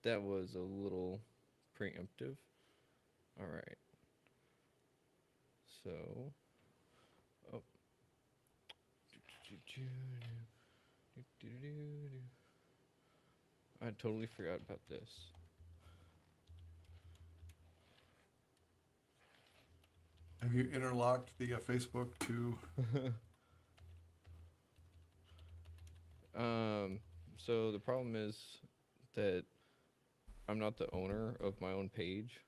That was a little preemptive. All right. So, oh, I totally forgot about this. Have you interlocked the Facebook to? Um, so the problem is that I'm not the owner of my own page.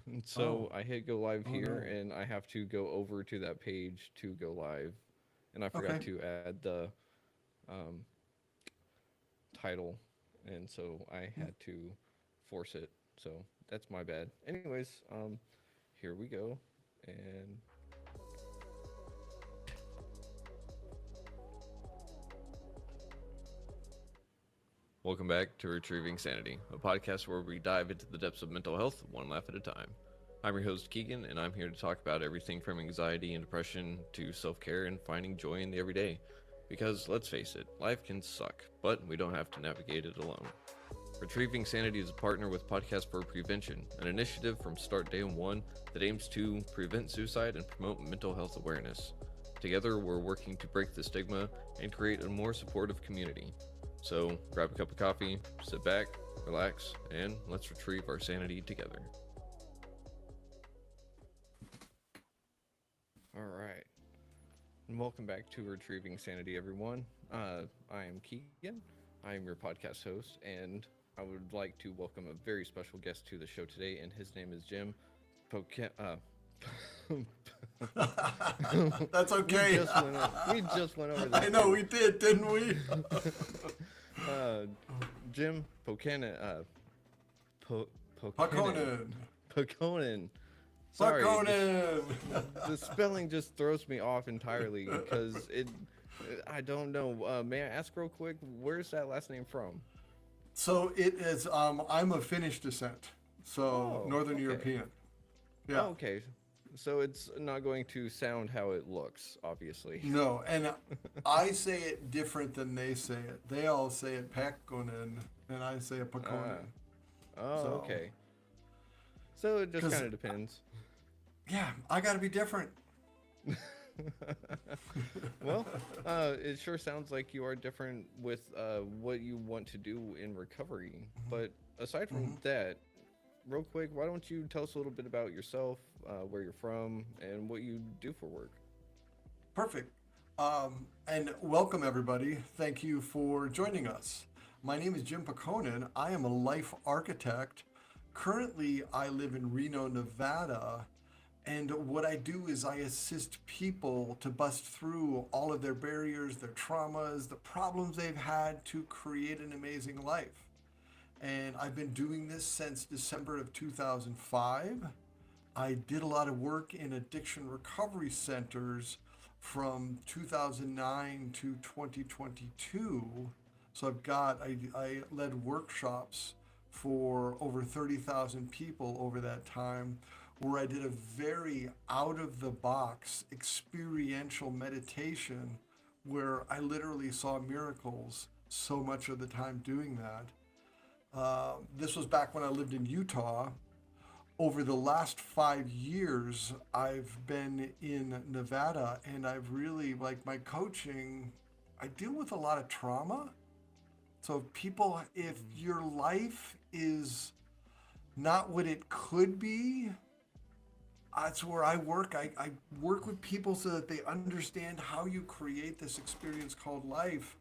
And Oh, so I hit go live oh here no. and I have to go over to that page to go live. And I forgot Okay. to add the um, title. And so I Hmm. had to force it. So that's my bad. Anyways, here we go. And welcome back to Retrieving Sanity, a podcast where we dive into the depths of mental health one laugh at a time. I'm your host, Keegan, and I'm here to talk about everything from anxiety and depression to self care and finding joy in the everyday. Because let's face it, life can suck, but we don't have to navigate it alone. Retrieving Sanity is a partner with Podcast for Prevention, an initiative from Start Day One that aims to prevent suicide and promote mental health awareness. Together, we're working to break the stigma and create a more supportive community. So, grab a cup of coffee, sit back, relax, and let's retrieve our sanity together. All right. And welcome back to Retrieving Sanity, everyone. I am Keegan. I am your podcast host, and I would like to welcome a very special guest to the show today, and his name is Jim Pehkonen. That's okay. We just went over I this know too. we did, didn't we? uh, Jim Pehkonen. Po- Pehkonen. Pakonen. Pehkonen. Sorry, Pakonen. the spelling just throws me off entirely because it. I don't know. May I ask real quick, where's that last name from? So it is. I'm of Finnish descent, so Oh, Northern okay. European. Yeah. Oh, okay. So it's not going to sound how it looks, obviously. No, and I say it different than they say it. They all say it Pakonen, and I say it Ah. Pakonen. Oh, So, okay. So it just because kind of depends. yeah, I got to be different. Well, it sure sounds like you are different with what you want to do in recovery. But aside from Hmm. that, real quick, why don't you tell us a little bit about yourself, where you're from, and what you do for work? Perfect. And welcome, everybody. Thank you for joining us. My name is Jim Pehkonen. I am a life architect. Currently, I live in Reno, Nevada. And what I do is I assist people to bust through all of their barriers, their traumas, the problems they've had to create an amazing life. And I've been doing this since December of 2005. I did a lot of work in addiction recovery centers from 2009 to 2022. So I led workshops for over 30,000 people over that time, where I did a very out of the box experiential meditation where I literally saw miracles so much of the time doing that. This was back when I lived in Utah. Over the last 5 years, I've been in Nevada, and I've really, like, my coaching, I deal with a lot of trauma. So, people, if your life is not what it could be, that's where I work. I work with people so that they understand how you create this experience called life.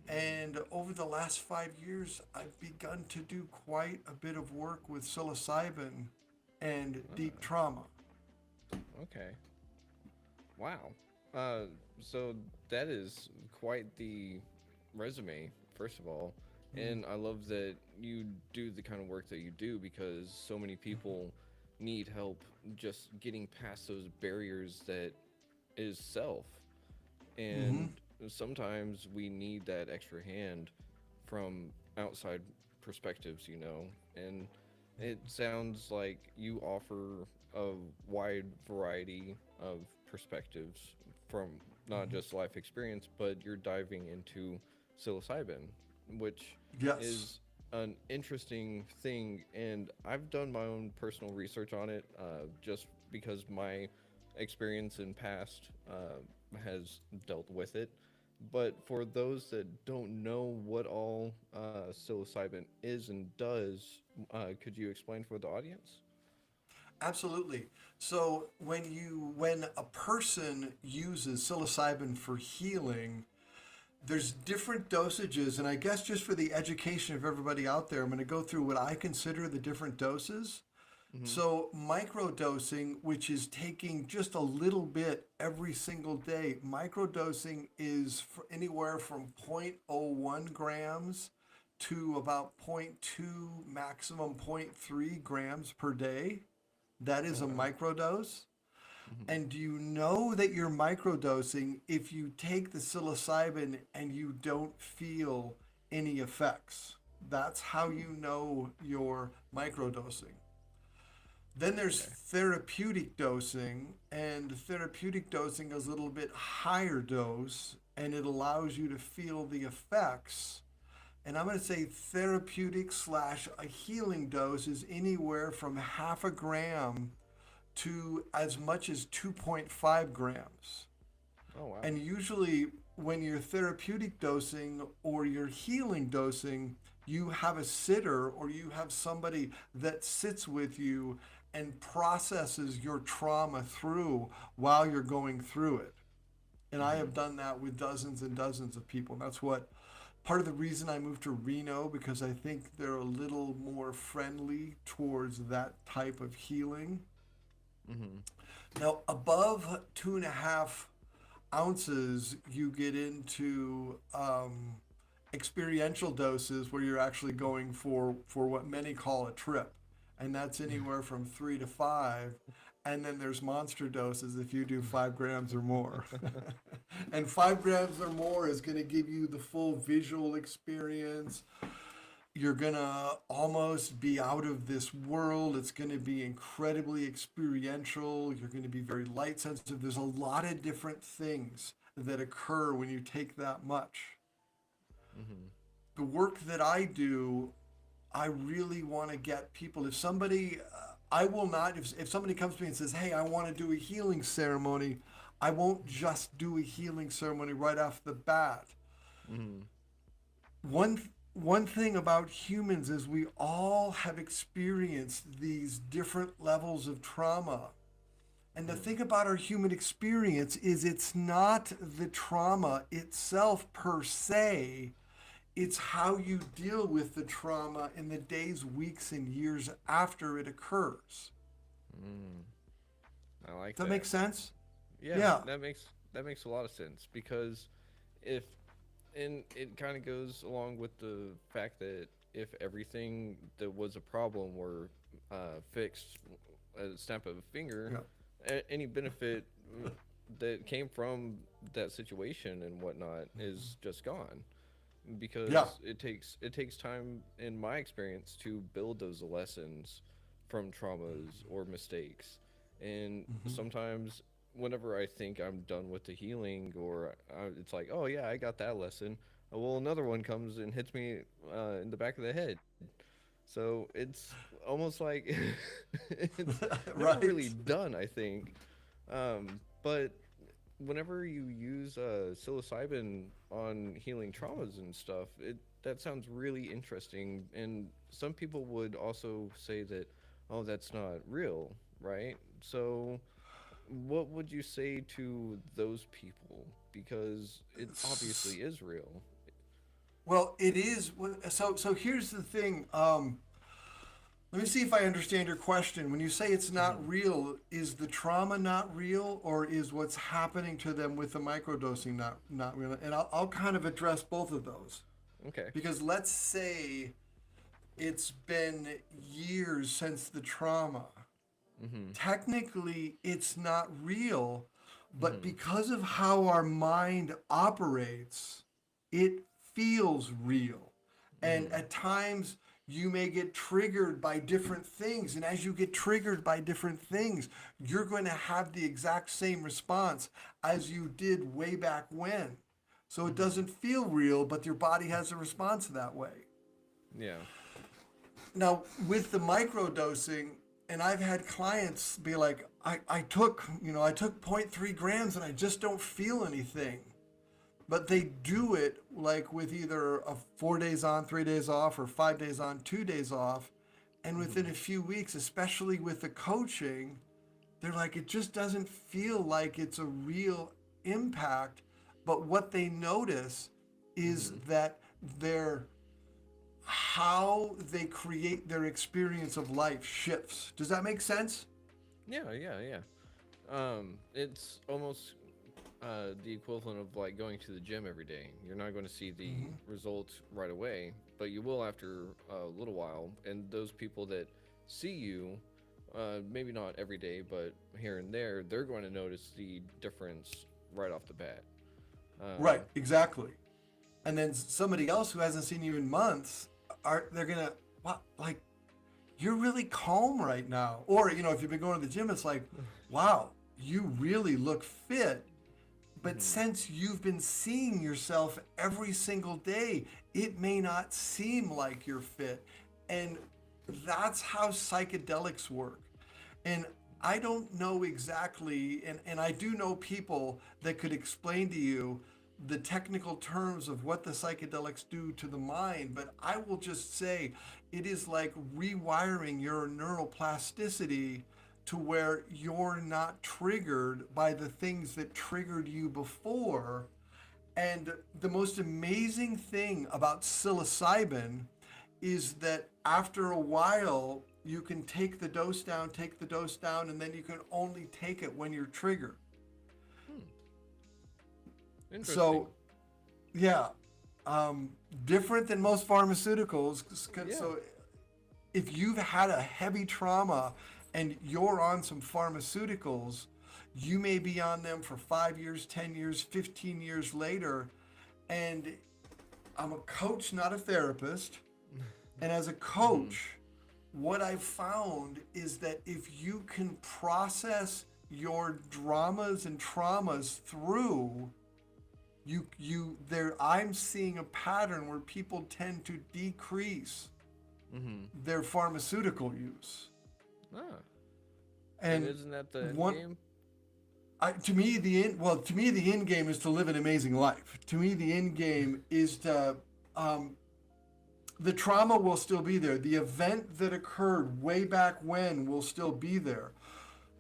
And over the last 5 years, I've begun to do quite a bit of work with psilocybin and deep Ah, trauma. okay. Wow. Uh, so that is quite the resume, first of all. And I love that you do the kind of work that you do because so many people need help just getting past those barriers that is self. Mm-hmm. And sometimes we need that extra hand from outside perspectives, and it sounds like you offer a wide variety of perspectives from not just life experience, but you're diving into psilocybin, which Yes. is an interesting thing, and I've done my own personal research on it, just because my experience in past has dealt with it. But for those that don't know what all psilocybin is and does, could you explain for the audience? Absolutely. So when a person uses psilocybin for healing, there's different dosages, and I guess just for the education of everybody out there, I'm going to go through what I consider the different doses. Mm-hmm. So microdosing, which is taking just a little bit every single day, microdosing is anywhere from zero point zero 0.01 grams to about zero point 0.2, maximum zero point 0.3 grams per day. That Oh is a wow. microdose. Mm-hmm. And do you know that you're microdosing if you take the psilocybin and you don't feel any effects? That's how you know you're microdosing. Then there's Okay. therapeutic dosing, and therapeutic dosing is a little bit higher dose, and it allows you to feel the effects. And I'm going to say therapeutic slash a healing dose is anywhere from half a gram to as much as 2.5 grams. Oh wow. And usually, when you're therapeutic dosing or you're healing dosing, you have a sitter or you have somebody that sits with you and processes your trauma through while you're going through it. And I Mm-hmm. have done that with dozens and dozens of people. And that's what part of the reason I moved to Reno, because I think they're a little more friendly towards that type of healing. Mm-hmm. Now, above 2.5 ounces, you get into experiential doses where you're actually going for what many call a trip, and that's anywhere from 3 to 5. And then there's monster doses if you do 5 grams or more. And 5 grams or more is going to give you the full visual experience. You're gonna almost be out of this world. It's gonna be incredibly experiential. You're gonna be very light sensitive. There's a lot of different things that occur when you take that much. Mm-hmm. The work that I do, I really want to get people. If somebody, I will not, if somebody comes to me and says, hey, I want to do a healing ceremony, I won't just do a healing ceremony right off the bat. Mm-hmm. One thing about humans is we all have experienced these different levels of trauma. And the Mm-hmm. thing about our human experience is it's not the trauma itself per se, it's how you deal with the trauma in the days, weeks, and years after it occurs. Mm. I like Does that make that. sense? Yeah, Yeah. that makes a lot of sense because if and it kind of goes along with the fact that if everything that was a problem were fixed at a snap of a finger, Yeah. any benefit that came from that situation and whatnot is just gone Yeah. because it takes time in my experience to build those lessons from traumas or mistakes, and Mm-hmm. sometimes whenever I think I'm done with the healing, or it's like, oh yeah, I got that lesson. Well, another one comes and hits me in the back of the head. So it's almost like it's never really Right. done, I think. But whenever you use psilocybin on healing traumas and stuff, it that sounds really interesting. And some people would also say that, oh, that's not real, right? So, what would you say to those people? Because it obviously is real. Well, it is. So here's the thing. Let me see if I understand your question. When you say it's Hmm. not real, is the trauma not real, or is what's happening to them with the microdosing not real? And I'll kind of address both of those. Okay. Because let's say it's been years since the trauma. Mm-hmm. Technically, it's not real, but Mm-hmm. because of how our mind operates, it feels real. And Mm-hmm. at times, you may get triggered by different things. And as you get triggered by different things, you're going to have the exact same response as you did way back when. So it Mm-hmm. doesn't feel real, but your body has a response that way. Yeah. Now, with the microdosing, and I've had clients be like, I took, I took zero point 0.3 grams and I just don't feel anything. But they do it like with either a 4 days on, 3 days off, or 5 days on, 2 days off. And within Mm-hmm. a few weeks, especially with the coaching, they're like, it just doesn't feel like it's a real impact. But what they notice is Mm-hmm. that their how they create their experience of life shifts. Does that make sense? Yeah, yeah, yeah. It's almost the equivalent of like going to the gym every day. You're not going to see the Mm-hmm. results right away, but you will after a little while. And those people that see you, maybe not every day, but here and there, they're going to notice the difference right off the bat. Right, Um, exactly. And then somebody else who hasn't seen you in months, they're gonna, what, like, you're really calm right now. Or, if you've been going to the gym, it's like, wow, you really look fit. But mhm. since you've been seeing yourself every single day, it may not seem like you're fit. And that's how psychedelics work. And I don't know exactly, and I do know people that could explain to you the technical terms of what the psychedelics do to the mind, but I will just say it is like rewiring your neuroplasticity to where you're not triggered by the things that triggered you before. And the most amazing thing about psilocybin is that after a while, you can take the dose down, and then you can only take it when you're triggered. Hmm. Interesting. So, yeah, different than most pharmaceuticals. Yeah. So, if you've had a heavy trauma and you're on some pharmaceuticals, you may be on them for 5 years, 10 years, 15 years later. And I'm a coach, not a therapist. And as a Mm-hmm. coach, what I've found is that if you can process your dramas and traumas through, you there I'm seeing a pattern where people tend to decrease Mm-hmm. their pharmaceutical use. Ah. And And isn't that the end one game? to me the end game is to live an amazing life. To me the end game is to um, the trauma will still be there. The event that occurred way back when will still be there.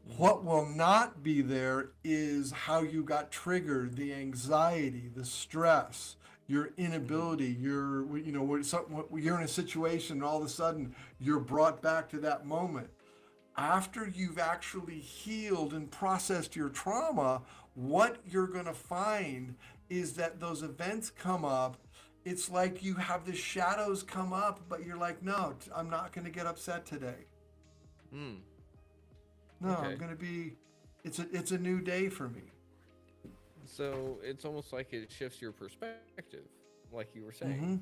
Mm-hmm. What will not be there is how you got triggered, the anxiety, the stress, your Mm-hmm. inability, you're in a situation and all of a sudden you're brought back to that moment. After you've actually healed and processed your trauma, what you're going to find is that those events come up. It's like you have the shadows come up, but you're like, no, I'm not going to get upset today. Mm. No, I'm Okay. going to be, it's a new day for me. So it's almost like it shifts your perspective, like you were saying. Mm-hmm.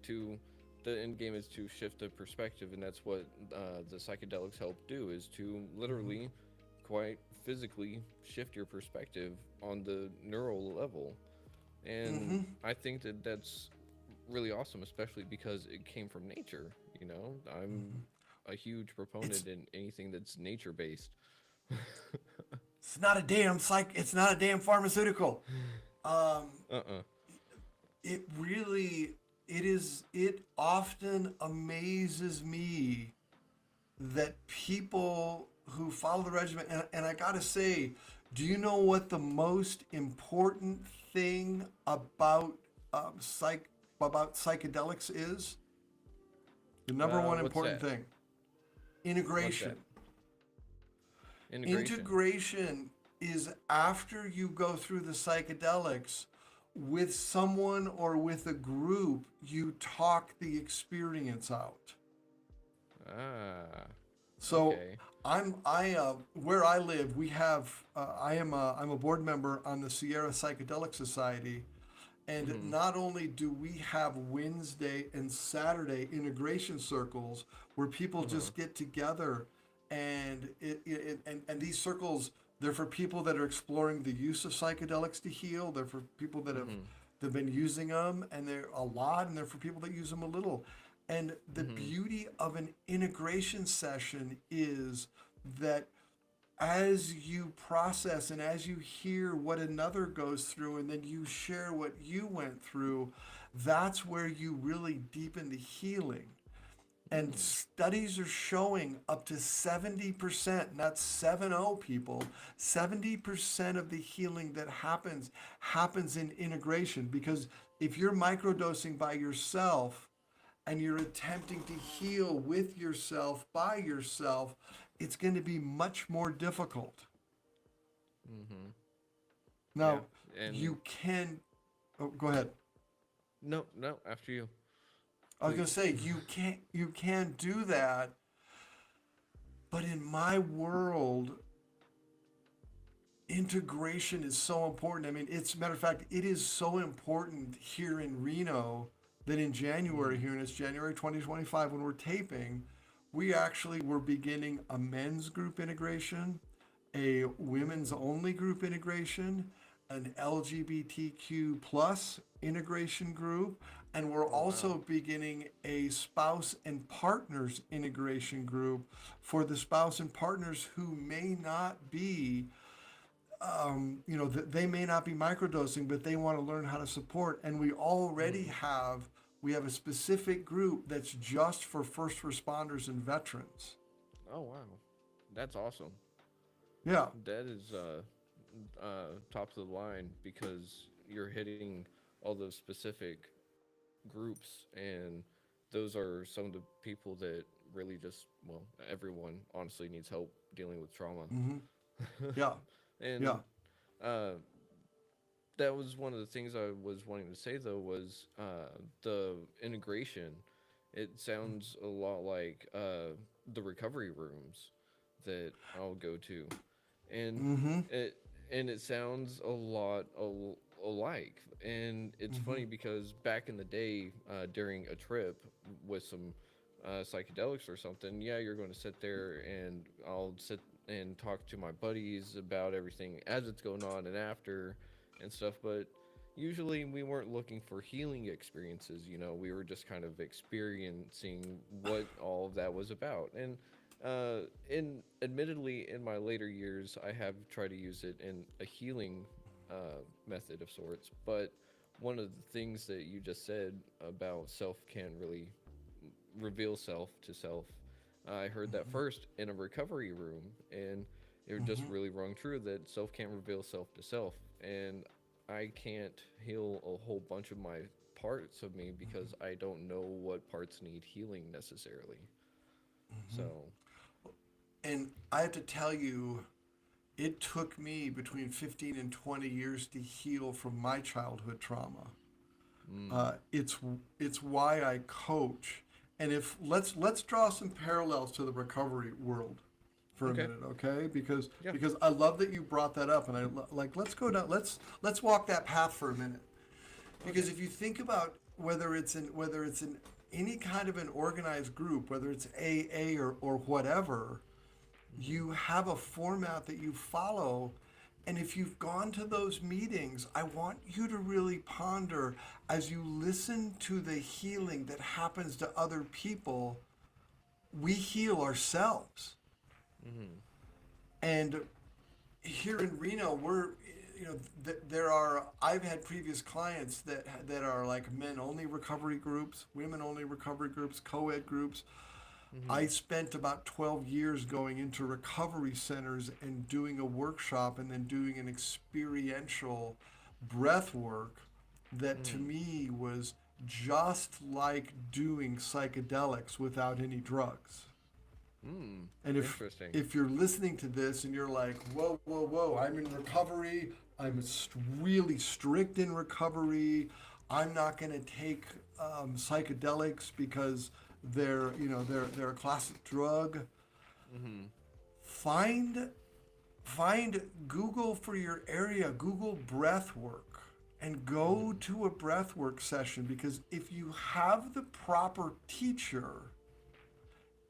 To the end game is to shift the perspective, and that's what the psychedelics help do is to Mm-hmm. literally, quite physically, shift your perspective on the neural level. And Mm-hmm. I think that that's really awesome, especially because it came from nature. You know, I'm Mm-hmm. a huge It's proponent in anything that's nature based. it's not a damn it's not a damn pharmaceutical. Um, Uh-uh. it really it often amazes me that people who follow the regimen, and I gotta say, do you know what the most important thing um, psych about psychedelics is? The number one What's important that? thing: What's integration. that? Integration. Integration is after you go through the psychedelics with someone or with a group, you talk the experience out. Ah. So Okay. where I live, we have I'm a board member on the Sierra Psychedelic Society, and Mm-hmm. not only do we have Wednesday and Saturday integration circles where people Uh-huh. just get together, and and these circles, they're for people that are exploring the use of psychedelics to heal. They're for people that Mm-hmm. have been using them, and they're a lot, and they're for people that use them a little. And the Mm-hmm. beauty of an integration session is that as you process and as you hear what another goes through and then you share what you went through, that's where you really deepen the healing. And Mm. studies are showing up to 70%, not 70 people, 70% of the healing that happens in integration. Because if you're microdosing by yourself and you're attempting to heal with yourself, by yourself, it's going to be much more difficult. Mm-hmm. Yeah. Now, And you can, oh, go ahead. no, no, after you, I was going to please. say, you can do that, but in my world, integration is so important. I mean, it's a matter of fact, it is so important here in Reno that in January Mm. here, and it's January 2025 when we're taping, we actually were beginning a men's group integration, a women's Mm. only group integration, an LGBTQ plus integration group, and we're Oh wow. also beginning a spouse and partners integration group for the spouse and partners who may not be they may not be microdosing, but they want to learn how to support. And Mm. we have a specific group that's just for first responders and veterans. Oh wow. That's awesome. Yeah. That is top of the line because you're hitting all those specific groups, and those are some of the people that really just, well, everyone honestly needs help dealing with trauma. Hmm. Yeah. Yeah. And uh, that was one of the things I was wanting to say though was the integration. It sounds a lot like the recovery rooms that I'll go to, and Hmm. it it sounds a lot alike. And it's Hmm. funny because back in the day, during a trip with some psychedelics or something, yeah, you're going to sit there and I'll sit and talk to my buddies about everything as it's going on and after and stuff. But usually we weren't looking for healing experiences. We were just kind of experiencing what all of that was about. And in admittedly, in my later years, I have tried to use it in a healing method of sorts. But one of the things that you just said about self can't really reveal self to self, I heard that first in a recovery room, and it just Hmm. really rung true that self can't reveal self to self. And I can't heal a whole bunch of my parts of me because I don't know what parts need healing necessarily. So, And I have to tell you, it took me between 15 and 20 years to heal from my childhood trauma. mm, It's why I coach. And if let's draw some parallels to the recovery world for a okay, minute, okay? Because yeah, I love that you brought that up, and like let's go down. Let's walk that path for a minute. okay, Because if you think about whether it's in any kind of an organized group, whether it's AA or whatever, mm-hmm. you have a format that you follow. And if you've gone to those meetings, I want you to really ponder as you listen to the healing that happens to other people, we heal ourselves. Mm-hmm. And here in Reno, I've had previous clients that are like men only recovery groups, women only recovery groups, co-ed groups. Mm-hmm. I spent about 12 years going into recovery centers and doing a workshop and then doing an experiential breath work that to Mm. me was just like doing psychedelics without any drugs. Mm. And Interesting. if you're listening to this and you're like, whoa, whoa, whoa, I'm in recovery. I'm really strict in recovery. I'm not going to take psychedelics because they're a classic drug. Mm-hmm. Find Google for your area. Google breath work and go Mm-hmm. to a breath work session because if you have the proper teacher,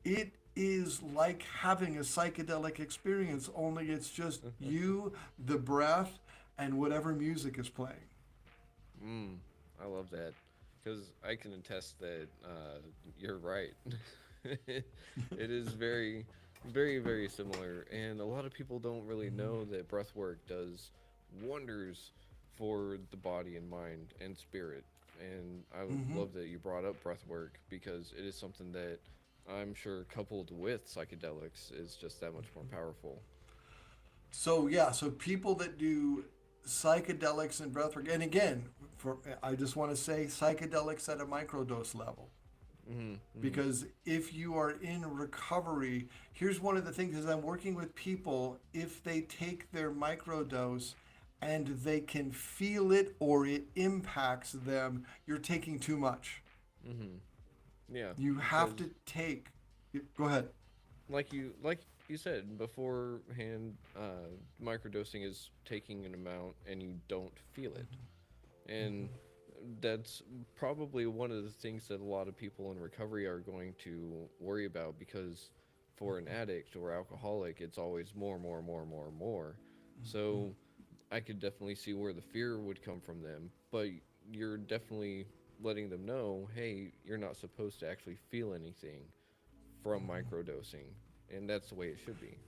it is like having a psychedelic experience, only it's just you, the breath, and whatever music is playing. Mm. I love that. because I can attest that you're right. It is very, very, very similar, and a lot of people don't really know that breath work does wonders for the body and mind and spirit. And I Hmm. love that you brought up breath work because it is something that I'm sure coupled with psychedelics is just that much more powerful. So yeah, so people that do psychedelics and breathwork, and again, for I just want to say psychedelics at a microdose level. Hmm. Hmm. Because if you are in recovery, here's one of the things is I'm working with people, if they take their microdose and they can feel it or it impacts them, you're taking too much. Hmm. Yeah, You have because to take, go ahead. like you said beforehand, microdosing is taking an amount and you don't feel it, and that's probably one of the things that a lot of people in recovery are going to worry about because for an addict or alcoholic, it's always more, more, more, more, more. So I could definitely see where the fear would come from them, but you're definitely letting them know, hey, you're not supposed to actually feel anything from microdosing, and that's the way it should be.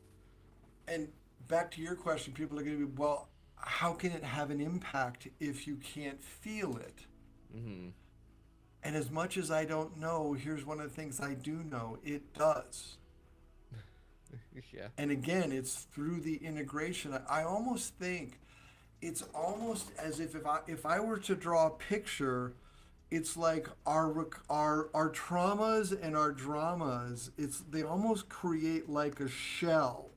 And back to your question, people are going to be, well, how can it have an impact if you can't feel it? Mm-hmm. And as much as I don't know, here's one of the things I do know, it does. Yeah. And again, it's through the integration. I almost think it's almost as if I were to draw a picture, it's like our traumas and our dramas. It's they almost create like a shell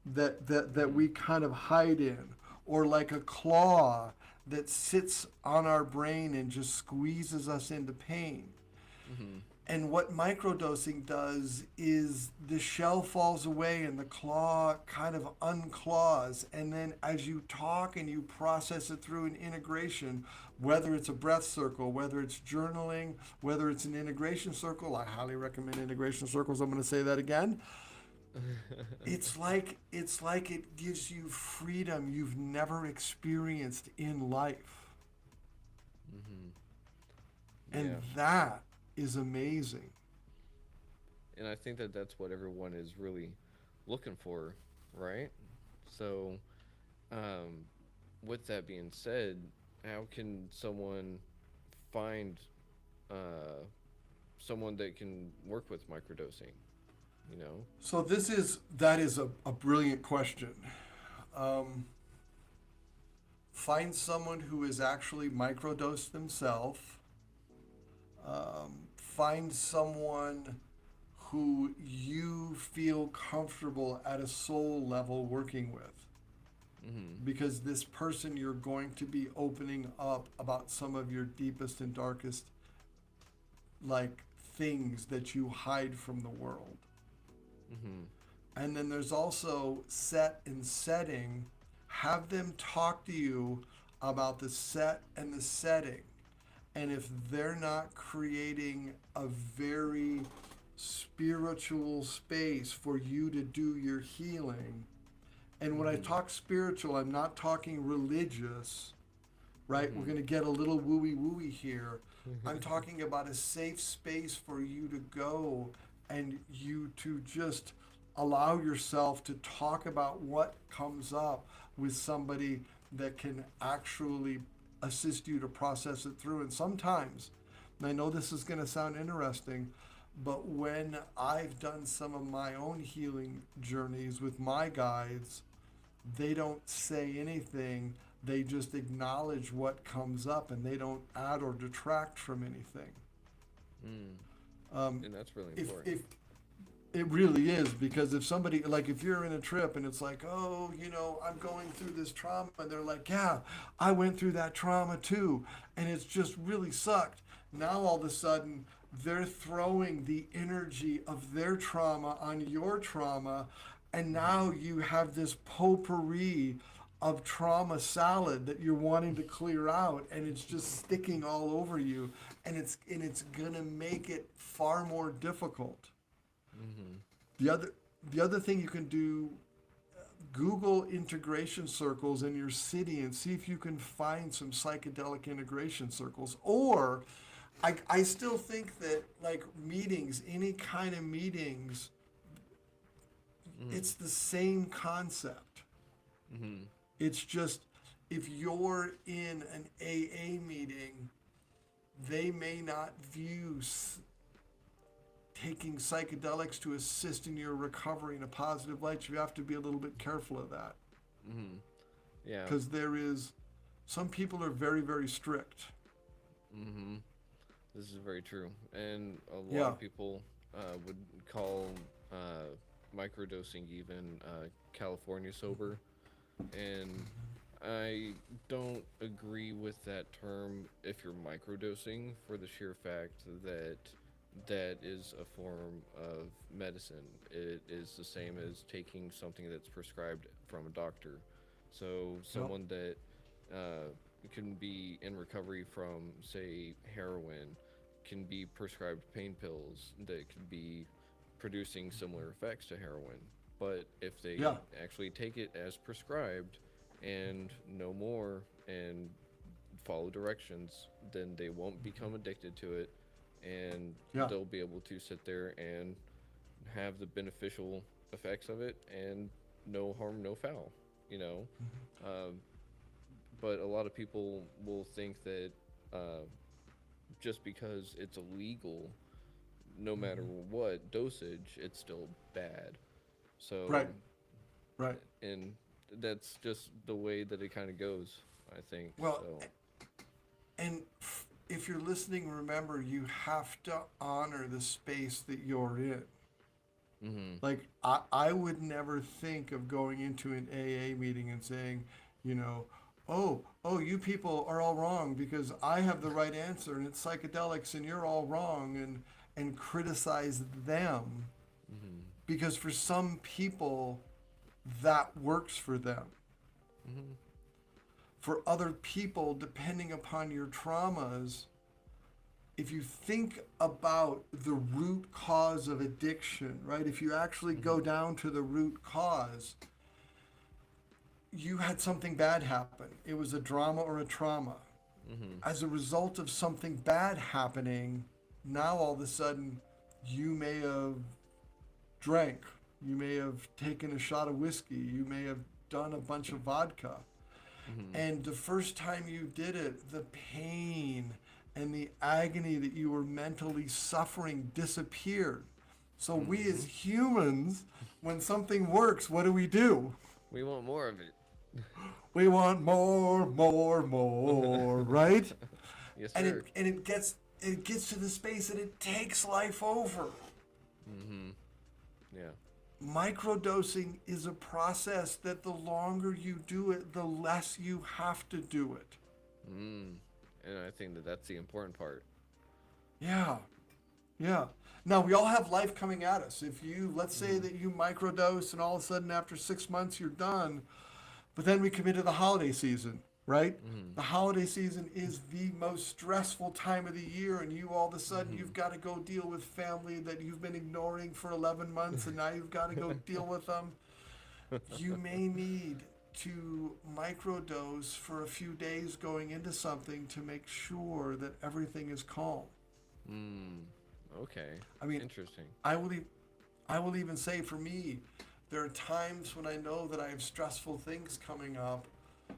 that Mm-hmm. we kind of hide in, or like a claw that sits on our brain and just squeezes us into pain. Mm-hmm. And what microdosing does is the shell falls away and the claw kind of unclaws. And then as you talk and you process it through an integration, whether it's a breath circle, whether it's journaling, whether it's an integration circle, I highly recommend integration circles. I'm going to say that again. It's like it gives you freedom you've never experienced in life. Mm-hmm. And Yeah. that is amazing. And I think that that's what everyone is really looking for, right? So, um, with that being said, how can someone find uh, someone that can work with microdosing? You know? So that is a brilliant question. Um, Find someone who has actually microdosed themselves. Find someone who you feel comfortable at a soul level working with. Mm-hmm. Because this person you're going to be opening up about some of your deepest and darkest like things that you hide from the world. Mm-hmm. And then there's also set and setting. Have them talk to you about the set and the setting. And if they're not creating a very spiritual space for you to do your healing, and when I Mm-hmm. talk spiritual, I'm not talking religious, right? We're Mm-hmm. going to get a little wooey wooey here. I'm talking about a safe space for you to go and you to just allow yourself to talk about what comes up with somebody that can actually assist you to process it through. And sometimes, and I know this is going to sound interesting, but when I've done some of my own healing journeys with my guides, they don't say anything. They just acknowledge what comes up and they don't add or detract from anything. Mm. Um, And that's really important. if it really is, because if somebody, like if you're in a trip and it's like, oh, I'm going through this trauma, and they're like, yeah, I went through that trauma too, and it's just really sucked. Now all of a sudden, they're throwing the energy of their trauma on your trauma, and Mm-hmm. now you have this potpourri of trauma salad that you're wanting to clear out, and it's just sticking all over you, and it's gonna make it far more difficult. Mm-hmm. The other the other thing you can do, Google integration circles in your city and see if you can find some psychedelic integration circles. Or I still think that like meetings, any kind of meetings, Mm-hmm. it's the same concept. Mm-hmm. It's just if you're in an AA meeting, they may not view taking psychedelics to assist in your recovery in a positive light. You have to be a little bit careful of that Mm-hmm. Yeah. because there is some people are very, very strict. Mm-hmm. This is very true, and a lot Yeah. of people would call microdosing even California sober, and I don't agree with that term if you're microdosing for the sheer fact that that is a form of medicine. It is the same as taking something that's prescribed from a doctor. So Yep. someone that uh, can be in recovery from, say, heroin, can be prescribed pain pills that could be producing similar effects to heroin. But if Yeah. they actually take it as prescribed and no more and follow directions, then they won't become addicted to it, and Yeah. they'll be able to sit there and have the beneficial effects of it and no harm, no foul, you know? Um, but a lot of people will think that uh, just because it's illegal, no matter what dosage, it's still bad. So, Right. Right. and that's just the way that it kind of goes, I think. Well, So, and if you're listening, remember you have to honor the space that you're in. mm-hmm, Like I would never think of going into an AA meeting and saying, you know, oh, you people are all wrong because I have the right answer and it's psychedelics and you're all wrong and criticize them mm-hmm, because for some people that works for them. mm-hmm, For other people, depending upon your traumas, if you think about the root cause of addiction, right? If you actually mm-hmm, go down to the root cause, you had something bad happen. It was a drama or a trauma. mm-hmm, As a result of something bad happening, now all of a sudden you may have drank, you may have taken a shot of whiskey, you may have done a bunch of vodka. mm-hmm, And the first time you did it, the pain and the agony that you were mentally suffering disappeared. So we mm-hmm. as humans, when something works, what do? We want more of it. We want more, more, more, right? Yes, And sir. it gets to the space and it takes life over. Mm-hmm. Yeah. Microdosing is a process that the longer you do it, the less you have to do it. Mm. And I think that that's the important part. Yeah. Yeah. Now we all have life coming at us. If you let's say Mm-hmm. that you microdose and all of a sudden after 6 months you're done, but then we come into the holiday season, right? Mm-hmm. The holiday season is the most stressful time of the year, and you all of a sudden Mm-hmm. you've got to go deal with family that you've been ignoring for 11 months, and now you've got to go deal with them. You may need to microdose for a few days going into something to make sure that everything is calm. Mm. Okay. I mean, Interesting. I will, I will even say for me, there are times when I know that I have stressful things coming up.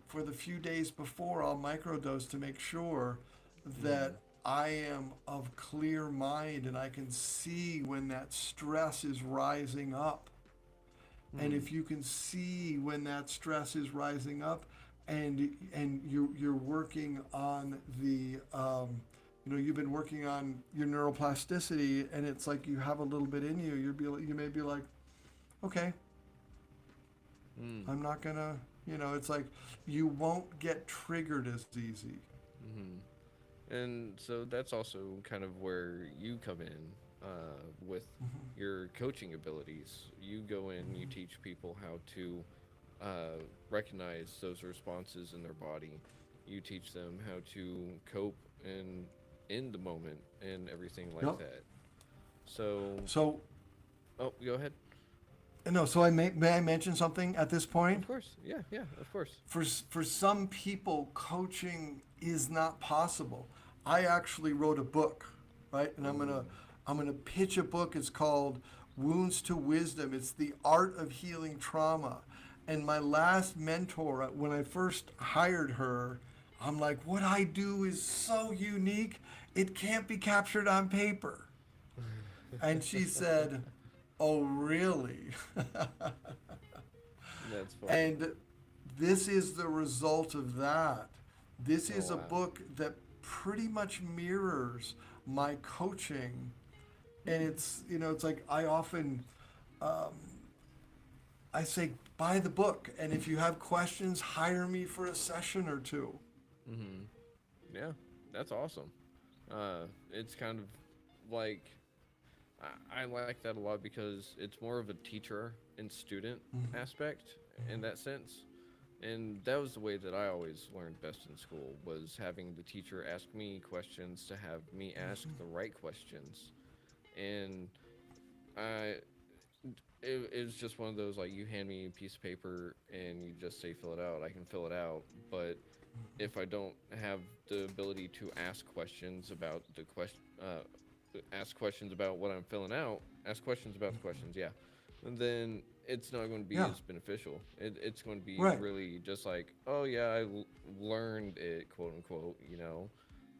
For the few days before, I'll microdose to make sure Mm. that I am of clear mind and I can see when that stress is rising up. And Mm. if you can see when that stress is rising up, and you're working on the you've been working on your neuroplasticity, and it's like you have a little bit in you. You may be like, okay, Mm. I'm not gonna, it's like you won't get triggered as easy. Mm-hmm. And so that's also kind of where you come in with Hmm. your coaching abilities. You go in, you teach people how to recognize those responses in their body. You teach them how to cope in the moment and everything like Yep. that. So, So oh, go ahead. no, so may I mention something at this point? Of course, yeah, of course. For some people, coaching is not possible. I actually wrote a book, right? And I'm gonna pitch a book. It's called Wounds to Wisdom. It's the art of healing trauma. And my last mentor, when I first hired her, I'm like, what I do is so unique, it can't be captured on paper. And she said, oh, really? That's funny. And this is the result of that. This Oh is a wow. book that pretty much mirrors my coaching. And it's like I often, um, I say, buy the book. And if you have questions, hire me for a session or two. Mhm. Yeah, that's awesome. It's kind of like I like that a lot because it's more of a teacher and student aspect in that sense. And that was the way that I always learned best in school was having the teacher ask me questions to have me ask the right questions. And I it was just one of those like you hand me a piece of paper and you just say fill it out. I can fill it out, but if I don't have the ability to ask questions about ask questions about what I'm filling out, ask questions about the questions, yeah, and then it's not going to be Yeah, as beneficial. It's going to be right. really just like, oh yeah, learned it, quote unquote,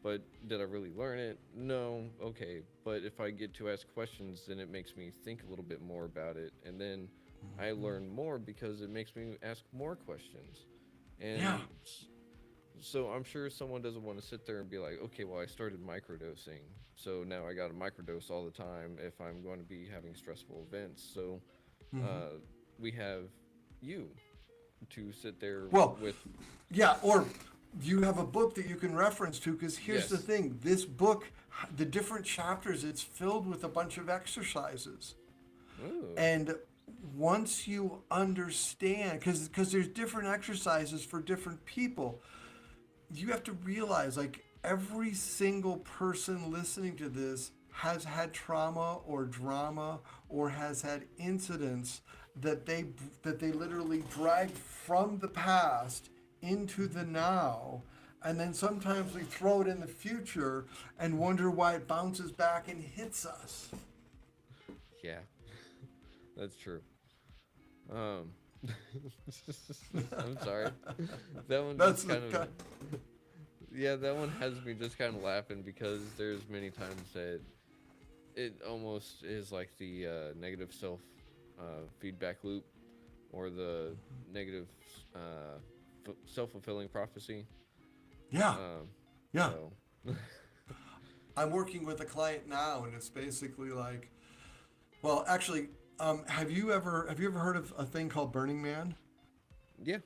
but did I really learn it? No. Okay, but if I get to ask questions, then it makes me think a little bit more about it, and then I learn more because it makes me ask more questions. Yeah. And so I'm sure someone doesn't want to sit there and be like, okay, well, I started microdosing, so now I got to microdose all the time if I'm going to be having stressful events. So Hmm. uh, we have you to sit there Well, with. yeah, or you have a book that you can reference to because here's the Yes. thing this book, the different chapters, it's filled with a bunch of exercises. Ooh. And once you understand, because there's different exercises for different people, you have to realize like every single person listening to this has had trauma or drama or has had incidents that they literally drag from the past into the now, and then sometimes we throw it in the future and wonder why it bounces back and hits us. Yeah, that's true. Um, I'm sorry. That one That's just the kind of, yeah, that one has me just kind of laughing because there's many times that it almost is like the negative self feedback loop or the negative self fulfilling prophecy. yeah, Um, yeah. so, I'm working with a client now, and it's basically like, well, actually, have you ever heard of a thing called Burning Man? yeah.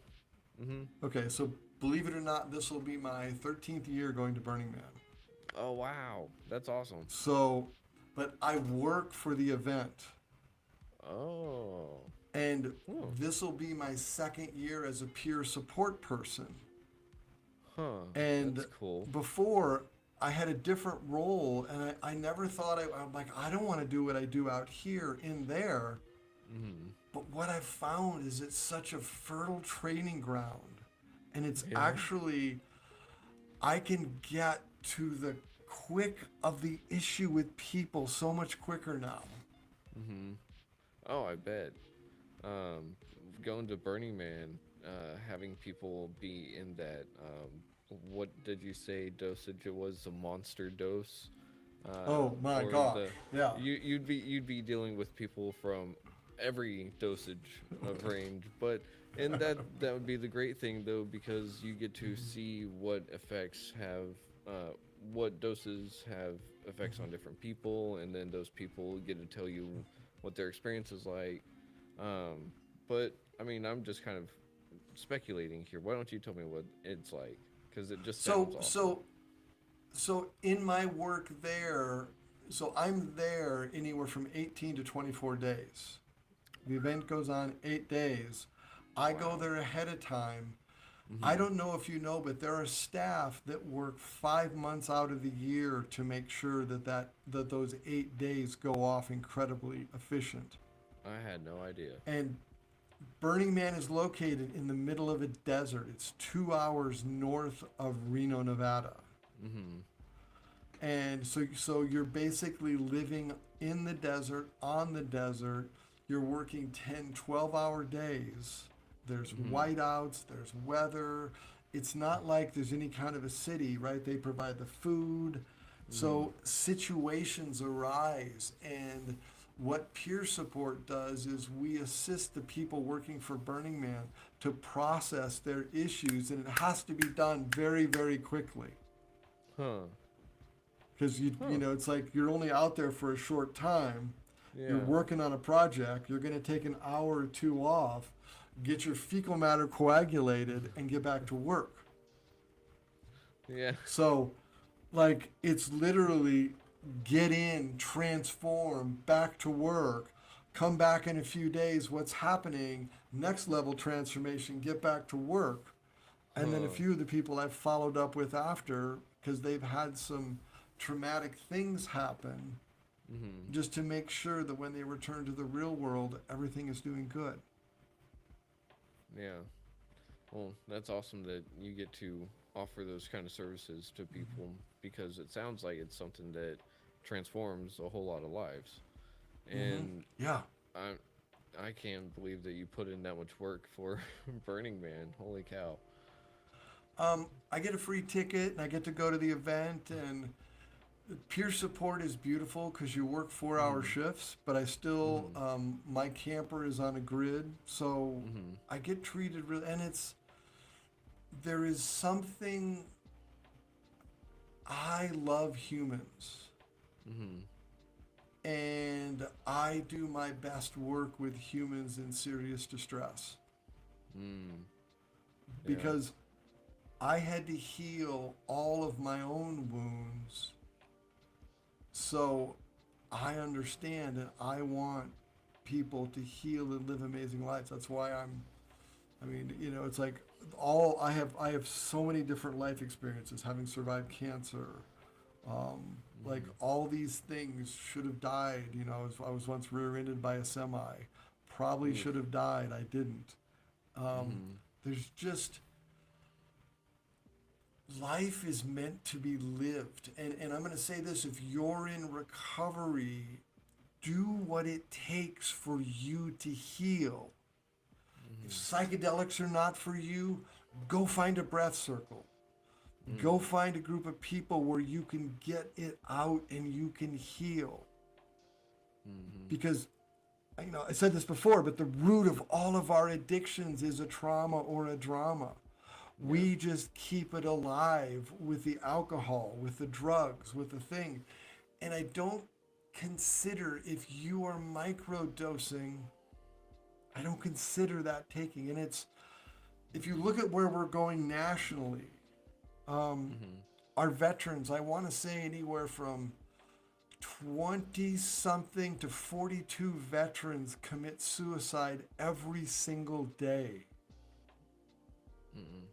Mm-hmm. Okay, so believe it or not, this will be my 13th year going to Burning Man. Oh, wow. That's awesome. So, but I work for the event, Oh. and Oh. this will be my second year as a peer support person. Huh. And That's cool. before, I had a different role, and I never thought I'm like, I don't want to do what I do out here in there. Mm-hmm. But what I've found is it's such a fertile training ground. And it's Yeah. actually, I can get to the quick of the issue with people so much quicker now. Mm-hmm. Oh, I bet. Um, Going to Burning Man, having people be in that. What did you say dosage it was? A monster dose, Oh my or gosh. the Yeah. you'd be dealing with people from every dosage of range, but and that would be the great thing though because you get to see what doses have effects on different people, and then those people get to tell you what their experience is like. Um, but I mean, I'm just kind of speculating here. Why don't you tell me what it's like? Because it just sounds So, awesome. so, so in my work there, so I'm there anywhere from 18 to 24 days. The event goes on 8 days. I go Wow. there ahead of time. I Mm-hmm. don't know if you know, but there are staff that work 5 months out of the year to make sure that those 8 days go off incredibly efficient. I had no idea. And Burning Man is located in the middle of a desert. It's 2 hours north of Reno, Nevada. Mm-hmm. And so you're basically living in the desert, on the desert. You're working 10, 12-hour days. There's Mm-hmm. whiteouts, there's weather. It's not like there's any kind of a city, right? They provide the food. Mm-hmm. So situations arise, and what peer support does is we assist the people working for Burning Man to process their issues, and it has to be done very, very quickly. Huh. Because Huh. it's like you're only out there for a short time. You're Yeah. working on a project. You're going to take an hour or two off, get your fecal matter coagulated, and get back to work. Yeah. So, like, it's literally get in, transform, back to work, come back in a few days. What's happening? Next level transformation, get back to work. And then a Huh. few of the people I've followed up with after, because they've had some traumatic things happen, Mm-hmm. just to make sure that when they return to the real world, everything is doing good. Yeah. Well, that's awesome that you get to offer those kind of services to people because it sounds like it's something that transforms a whole lot of lives. Mm-hmm. And Yeah. I I can't believe that you put in that much work for Burning Man. Holy cow. I get a free ticket and I get to go to the event, and peer support is beautiful because you work 4 hour Mhm. shifts, but I still, Mhm. my camper is on a grid. So Mhm. I get treated really, and there is something, I love humans Mhm. and I do my best work with humans in serious distress Mm. Yeah. because I had to heal all of my own wounds. So I understand and I want people to heal and live amazing lives. That's why I mean, it's like I have so many different life experiences, having survived cancer. Like Mhm. all these things should have died. I was once rear-ended by a semi. Probably should Oof. have died. I didn't. Um, Mhm. there's just life is meant to be lived. And I'm going to say this: if you're in recovery, do what it takes for you to heal. If Mhm. psychedelics are not for you, go find a breath circle. Go Mm. find a group of people where you can get it out and you can heal. Mhm. Because, I said this before, but the root of all of our addictions is a trauma or a drama. Yeah. We just keep it alive with the alcohol, with the drugs, with the thing. And I don't consider, if you are microdosing, I don't consider that taking. And if you look at where we're going nationally, um, Mhm. our veterans, I want to say anywhere from 20 something to 42 veterans commit suicide every single day. Mhm.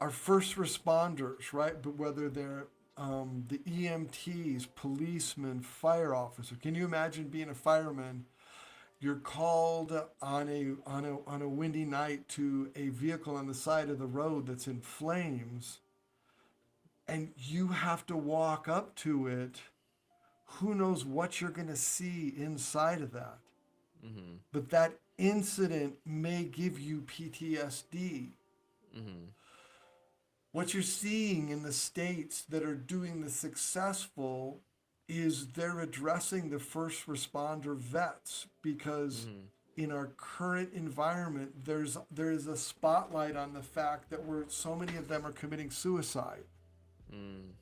Our first responders, right? But whether they're the EMTs, policemen, fire officer. Can you imagine being a fireman? You're called on a windy night to a vehicle on the side of the road that's in flames, and you have to walk up to it. Who knows what you're going to see inside of that? Mhm. But that incident may give you PTSD. Mhm. What you're seeing in the states that are doing the successful is they're addressing the first responder vets, because Mhm. in our current environment there is a spotlight on the fact that so many of them are committing suicide. Mm.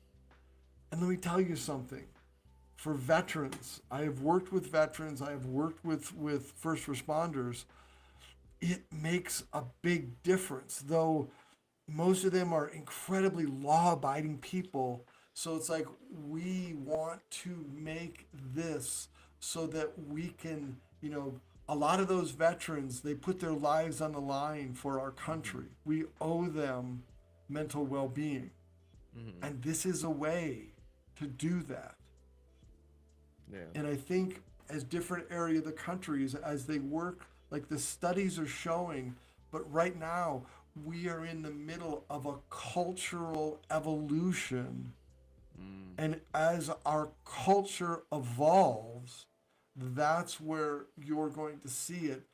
And let me tell you something. For veterans, I have worked with veterans, I have worked with first responders. It makes a big difference, though most of them are incredibly law abiding people. So it's like we want to make this so that we can, a lot of those veterans, they put their lives on the line for our Mhm. country. We owe them mental well being. Mhm. And this is a way to do that. Yeah. And I think as different area of the countries, as they work, like the studies are showing, but right now we are in the middle of a cultural evolution Mm. And as our culture evolves, that's where you're going to see it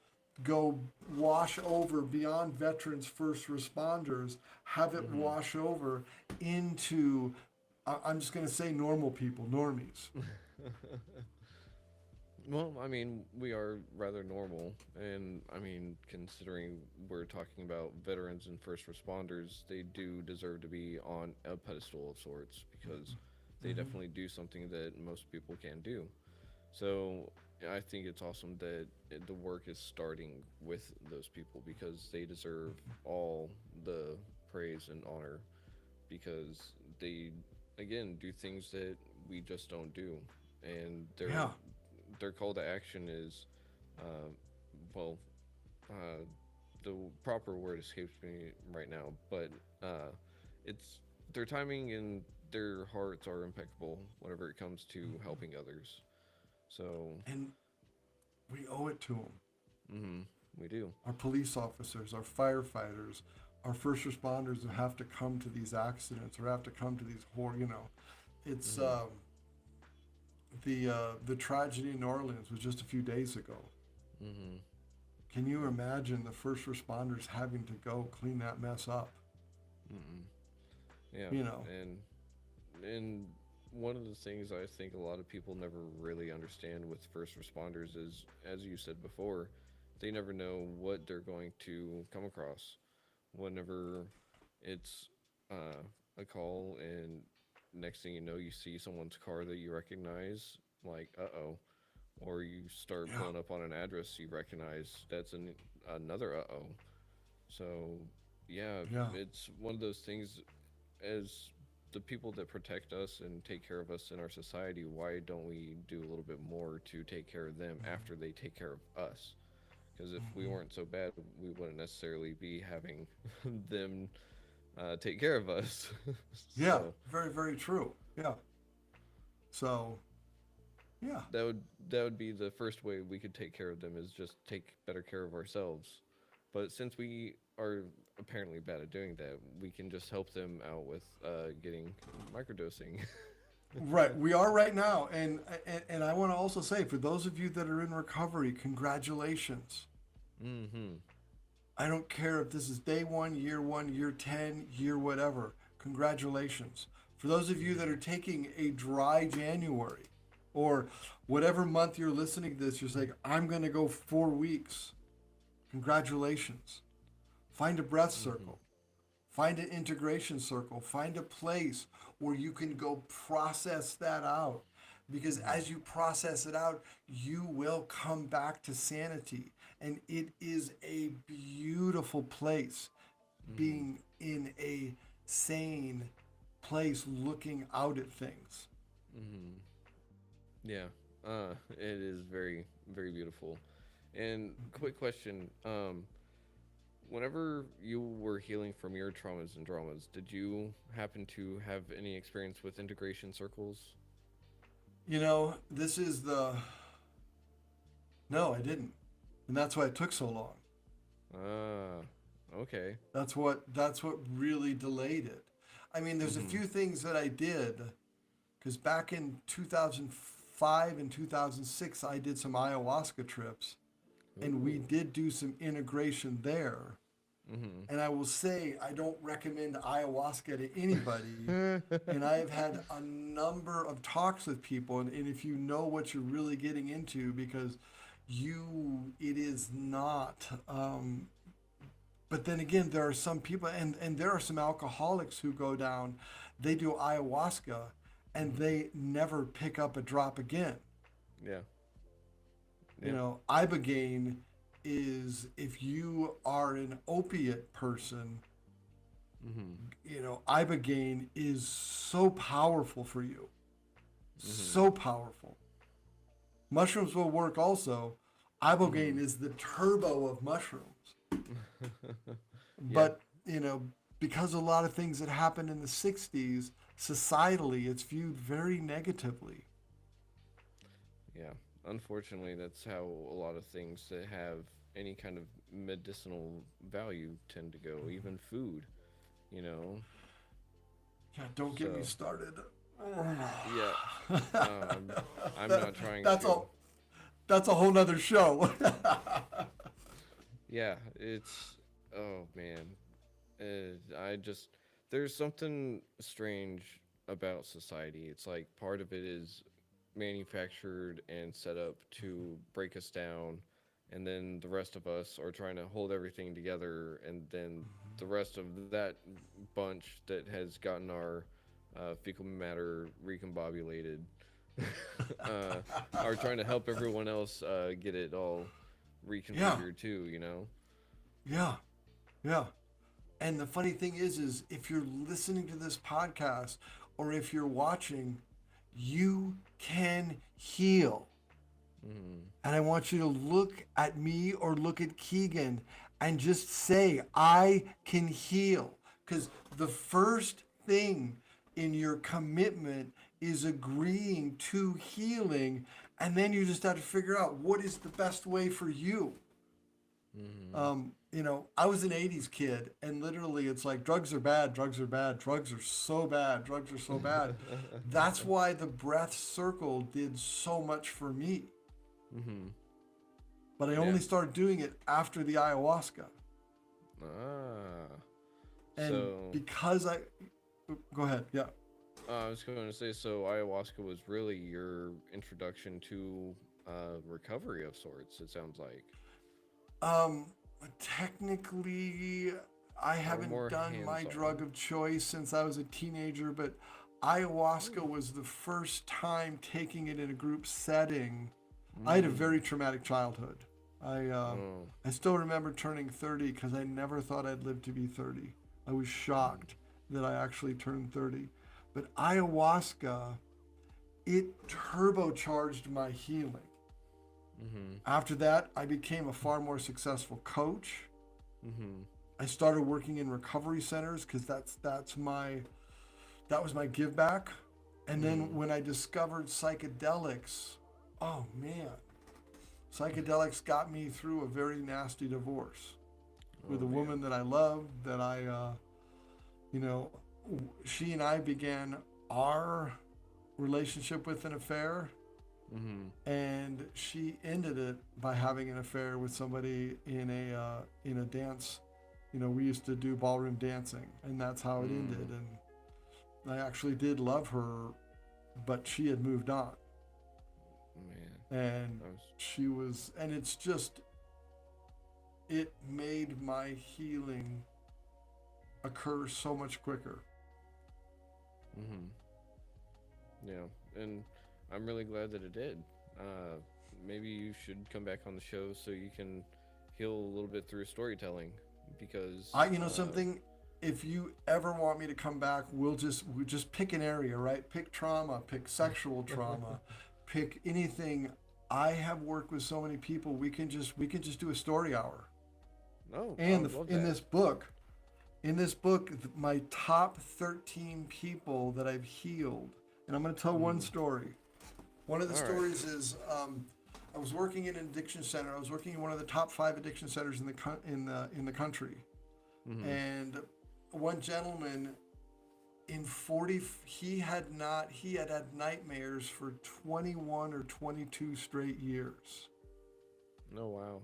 go wash over beyond veterans, first responders, have it Mm-hmm. wash over into, I'm just going to say normal people, normies. Well, I mean, we are rather normal, and I mean, considering we're talking about veterans and first responders, they do deserve to be on a pedestal of sorts because they Mm-hmm. definitely do something that most people can't do. So I think it's awesome that the work is starting with those people because they deserve all the praise and honor because they, again, do things that we just don't do, and Yeah. their call to action is, uh, well, uh, the proper word escapes me right now, but it's their timing and their hearts are impeccable whenever it comes to helping others. So, And we owe it to them. mm-hmm, we do. Our police officers, our firefighters, our first responders who have to come to these accidents or have to come to these horror, it's Mm-hmm, the tragedy in New Orleans was just a few days ago. mm-hmm, Can you imagine the first responders having to go clean that mess up? mm-hmm. Yeah, You know, and and one of the things I think a lot of people never really understand with first responders is, as you said before, they never know what they're going to come across whenever it's a call, and next thing you know, you see someone's car that you recognize, like, uh-oh, or you start yeah, pulling up on an address you recognize that's another uh-oh. So yeah, yeah, it's one of those things. As the people that protect us and take care of us in our society, why don't we do a little bit more to take care of them after they take care of us? Because if we hmm weren't so bad, we wouldn't necessarily be having them take care of us. yeah, So very, very true. Yeah. So, yeah, that would that would be the first way we could take care of them, is just take better care of ourselves. But since we are apparently bad at doing that, we can just help them out with getting microdosing. right. We are right now, and I want to also say for those of you that are in recovery, congratulations. Mm-hmm. I don't care if this is day one, year 10, year whatever. Congratulations. For those of you that are taking a dry January or whatever month you're listening to this, you're saying, I'm going to go 4 weeks. Congratulations. Find a breath Mm-hmm. circle, find an integration circle, find a place where you can go process that out. Because Mm-hmm. as you process it out, you will come back to sanity. And it is a beautiful place Mm-hmm. being in a sane place looking out at things. Mm-hmm. Yeah. It is very, very beautiful. And quick question. Whenever you were healing from your traumas and dramas, did you happen to have any experience with integration circles? This is the. No, I didn't. And that's why it took so long. Ah, okay. That's what really delayed it. I mean, there's a Mm-hmm. few things that I did because back in 2005 and 2006 I did some ayahuasca trips and we Ooh. did do some integration there. And I will say I don't recommend ayahuasca to anybody. And I have had a number of talks with people, and if you know what you're really getting into, because it is not but then again, there are some people, and there are some alcoholics who go down, they do ayahuasca, and Mm-hmm. they never pick up a drop again. Yeah. Yeah. Ibogaine is if you are an opiate person, Mm-hmm. ibogaine is so powerful for you, Mm-hmm. so powerful. Mushrooms will work also. Mm-hmm. Ibogaine is the turbo of mushrooms. Yeah. But, because a lot of things that happened in the 60s, societally, it's viewed very negatively. Yeah. Unfortunately, that's how a lot of things that have any kind of medicinal value tend to go, even food, you know? Yeah, don't get me So, started. Yeah. I'm not trying that's a to. that's a whole nother show. Yeah, it's. Oh man, I just there's something strange about society. It's like part of it is manufactured and set up to break us down, and then the rest of us are trying to hold everything together, and then the rest of that bunch that has gotten our fecal matter recombobulated uh, are trying to help everyone else get it all Yeah, reconfigured too. You know. yeah, yeah. And the funny thing is if you're listening to this podcast or if you're watching, you can heal. Mm-hmm. And I want you to look at me or look at Keegan and just say, I can heal. Because the first thing in your commitment is agreeing to healing. And then you just have to figure out what is the best way for you. Mm-hmm. I was an 80s kid, and literally it's like drugs are bad, drugs are bad, drugs are so bad, drugs are so bad. That's why the breath circle did so much for me. Mm-hmm. But I Yeah. only started doing it after the ayahuasca. Ah. And So because go ahead, yeah. I was going to say, so ayahuasca was really your introduction to recovery of sorts. It sounds like, Um, Technically, I or haven't more done my drug hands-on. of choice since I was a teenager, but ayahuasca was the first time taking it in a group setting. I had a Mm. very traumatic childhood. I uh, Oh. I still remember turning 30 because I never thought I'd live to be 30. I was Mm. shocked that I actually turned 30. But ayahuasca, it turbocharged my healing. Mm-hmm. After that, I became a far more successful coach. Mm-hmm. I started working in recovery centers because that was my give back. And then Mm-hmm. when I discovered psychedelics, oh man, psychedelics got me through a very nasty divorce with Oh a man. woman that I loved. You know, she and I began our relationship with an affair, Mm-hmm. and she ended it by having an affair with somebody in a dance. We used to do ballroom dancing, and that's how it ended. Mm. And I actually did love her, but she had moved on, Man. and I was. it's just it made my healing occur so much quicker. Mm-hmm. Yeah, and I'm really glad that it did. Uh, Maybe you should come back on the show so you can heal a little bit through storytelling because Something. If you ever want me to come back, we just pick an area, right? Pick trauma, pick sexual trauma, pick anything. I have worked with so many people. We can just do a story hour. oh, I And would love in that. this book, my top 13 people that I've healed, and I'm going to tell one Mm-hmm. story. One of the All right. stories is I was working in an addiction center. I was working in one of the top 5 addiction centers in the country, Mm-hmm. and one gentleman in 40 he had nightmares for 21 or 22 straight years. Oh wow.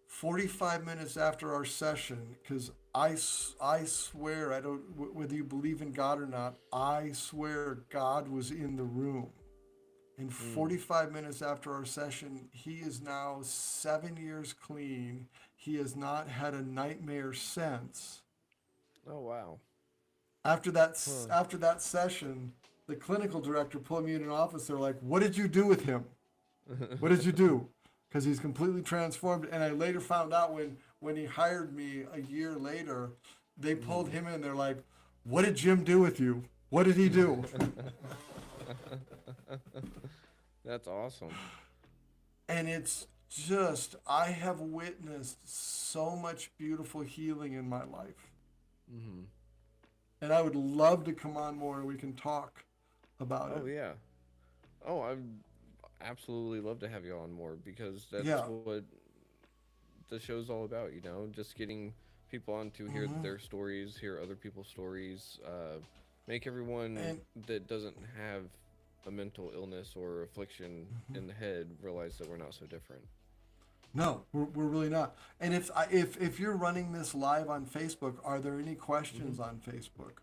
45 minutes after our session, because I swear, I don't, whether you believe in God or not, I swear God was in the room. And Mm. 45 minutes after our session, he is now 7 years clean. He has not had a nightmare since. Oh wow. Huh. After that session, the clinical director pulled me in an office. They're like, "What did you do with him? What did you do?" Because he's completely transformed. And I later found out when he hired me a year later, they pulled him in. They're like, "What did Jim do with you? What did he do?" That's awesome. And it's just, I have witnessed so much beautiful healing in my life. Mm-hmm. And I would love to come on more and we can talk about Oh it. yeah. Oh, I'd absolutely love to have you on more because that's Yeah. what the show's all about. Just getting people on to hear Hmm. their stories, hear other people's stories, make everyone And that doesn't have a mental illness or affliction mhm. in the head realize that we're not so different. No, we're really not. And if you're running this live on Facebook, are there any Hmm. questions on Facebook?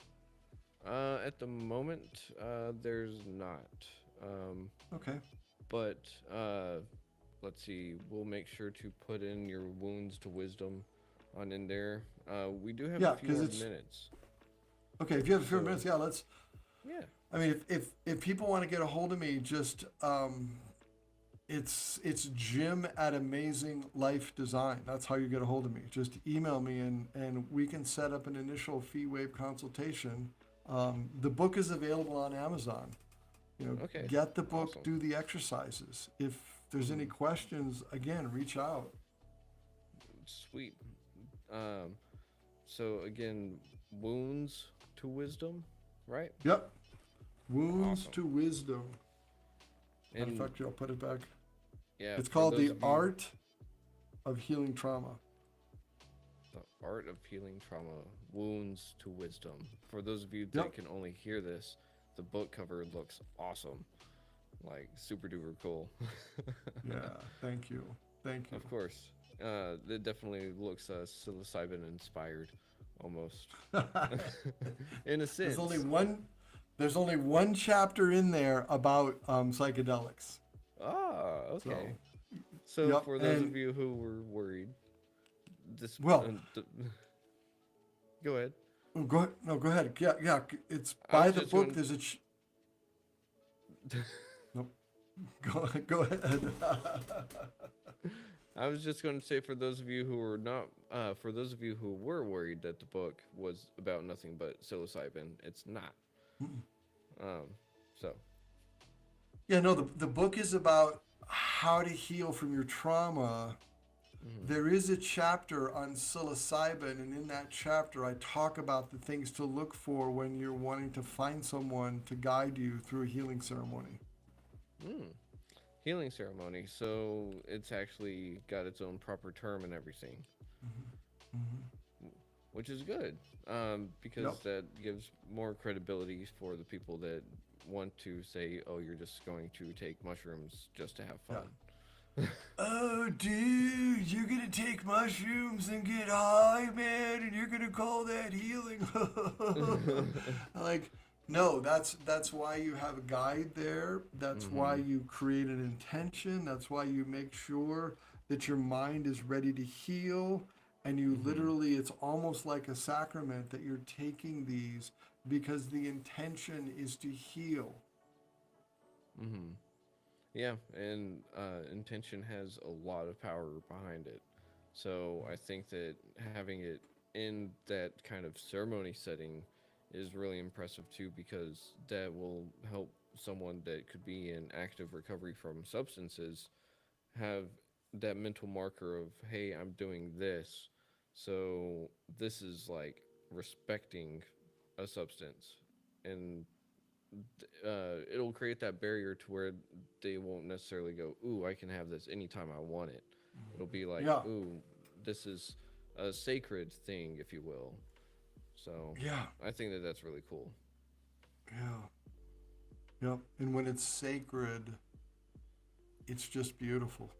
At the moment, there's not. Um, Okay. but let's see. We'll make sure to put in your wounds to wisdom on in there. We do have a Yeah, few because more it's minutes, okay. If you have a few so minutes, yeah, let's. yeah. I mean, if people want to get a hold of me, just it's Jim at Amazing Life Design. That's how you get a hold of me. Just email me and we can set up an initial fee waive consultation. The book is available on Amazon. You know, Okay, get the book, awesome. do the exercises. If there's any Hmm. questions, again, reach out. Sweet. Um, so again, wounds to wisdom, right? Yep. Wounds Awesome. to Wisdom. Matter of And fact, I'll put it back. yeah, It's for called those The of you, Art of Healing Trauma. the art of healing trauma, wounds to wisdom. For those of you that Yep. can only hear this, the book cover looks awesome, like super duper cool. Yeah. Thank you. Thank you. Of course, it definitely looks psilocybin inspired, almost, in a there's only sense. one. There's only one chapter in there about psychedelics. Ah, So, okay. So yep. for those of And you who were worried, this well, go ahead. oh, go no, go ahead. Yeah, yeah. It's I by was the just book. going. There's a. Nope. Go ahead. I was just going to say for those of you who were not, for those of you who were worried that the book was about nothing but psilocybin, it's not. Um, so. Yeah, no, the book is about how to heal from your trauma. Mhm. There is a chapter on psilocybin, and in that chapter, I talk about the things to look for when you're wanting to find someone to guide you through a healing ceremony. Mm. Healing ceremony. So it's actually got its own proper term and everything, Hmm. which is good, because Yep. that gives more credibility for the people that want to say, "Oh, you're just going to take mushrooms just to have Yeah. fun." Oh, dude, you're gonna take mushrooms and get high, man, and you're gonna call that healing. Like, no, that's why you have a guide there. That's why Hmm. you create an intention. That's why you make sure that your mind is ready to heal. And you Hmm. literally, it's almost like a sacrament that you're taking these because the intention is to heal. Hmm. Yeah, and intention has a lot of power behind it. So I think that having it in that kind of ceremony setting is really impressive too, because that will help someone that could be in active recovery from substances have that mental marker of, hey, I'm doing this. So this is like respecting a substance. And it'll create that barrier to where they won't necessarily go, "Ooh, I can have this anytime I want it." It'll be like, Yeah, "Ooh, this is a sacred thing, if you will." So, yeah, I think that that's really cool. yeah, yeah. And when it's sacred, it's just beautiful.